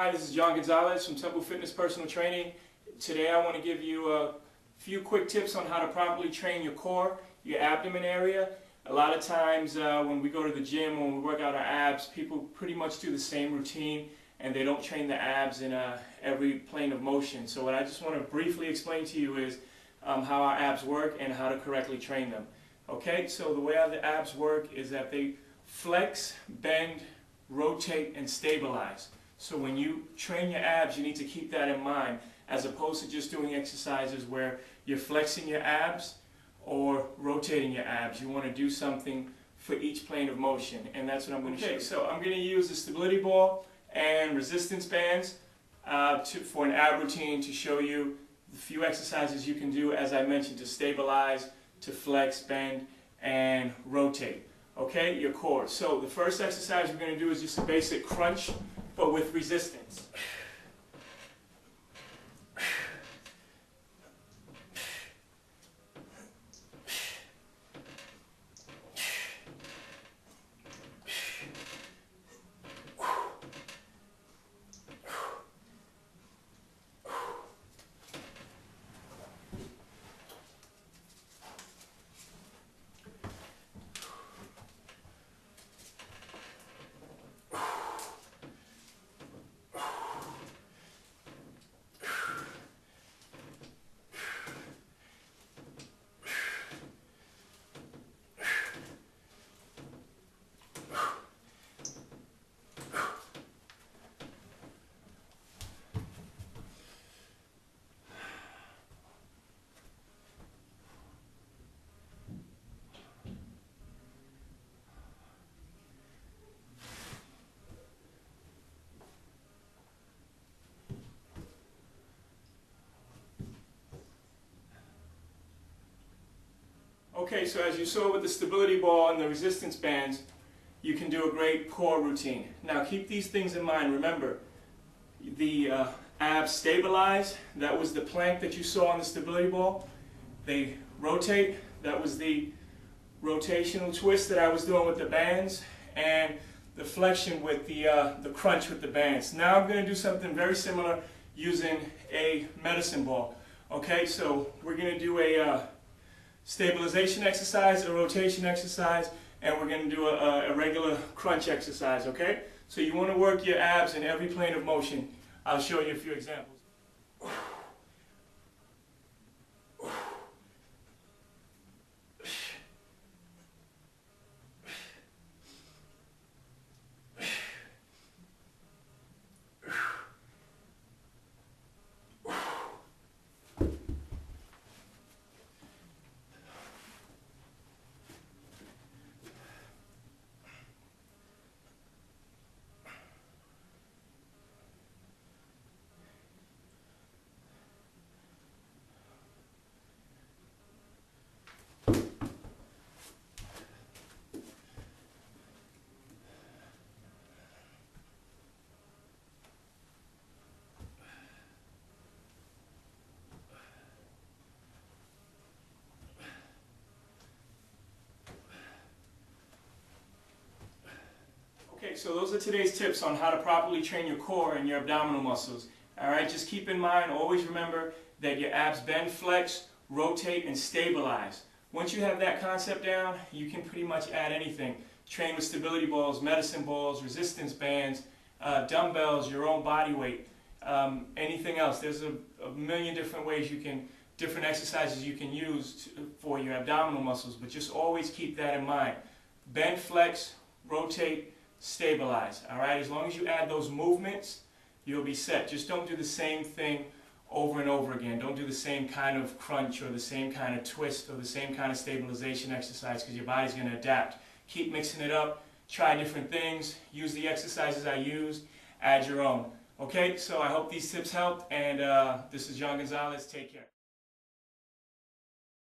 Hi, this is John Gonzalez from Temple Fitness Personal Training. Today I want to give you a few quick tips on how to properly train your core, your abdomen area. A lot of times when we go to the gym, when we work out our abs, people pretty much do the same routine and they don't train the abs in every plane of motion. So what I just want to briefly explain to you is how our abs work and how to correctly train them. Okay, so the way the abs work is that they flex, bend, rotate, and stabilize. So when you train your abs, you need to keep that in mind, as opposed to just doing exercises where you're flexing your abs or rotating your abs. You want to do something for each plane of motion, and that's what I'm going to show you. So I'm going to use the stability ball and resistance bands for an ab routine to show you the few exercises you can do, as I mentioned, to stabilize, to flex, bend, and rotate. Okay, your core. So the first exercise we're going to do is just a basic crunch, but with resistance. Okay, so as you saw with the stability ball and the resistance bands, you can do a great core routine. Now keep these things in mind. Remember, the abs stabilize. That was the plank that you saw on the stability ball. They rotate. That was the rotational twist that I was doing with the bands, and the flexion with the crunch with the bands. Now I'm going to do something very similar using a medicine ball. Okay, so we're going to do a stabilization exercise, a rotation exercise, and we're going to do a regular crunch exercise, okay? So you want to work your abs in every plane of motion. I'll show you a few examples. Okay, so those are today's tips on how to properly train your core and your abdominal muscles. Alright, just keep in mind, always remember that your abs bend, flex, rotate, and stabilize. Once you have that concept down, you can pretty much add anything. Train with stability balls, medicine balls, resistance bands, dumbbells, your own body weight, anything else. There's a million different ways different exercises you can use for your abdominal muscles, but just always keep that in mind. Bend, flex, rotate, stabilize. Alright, as long as you add those movements, you'll be set. Just don't do the same thing over and over again. Don't do the same kind of crunch or the same kind of twist or the same kind of stabilization exercise, because your body's going to adapt. Keep mixing it up, try different things, use the exercises I used, add your own. Okay, so I hope these tips helped, and this is John Gonzalez. Take care.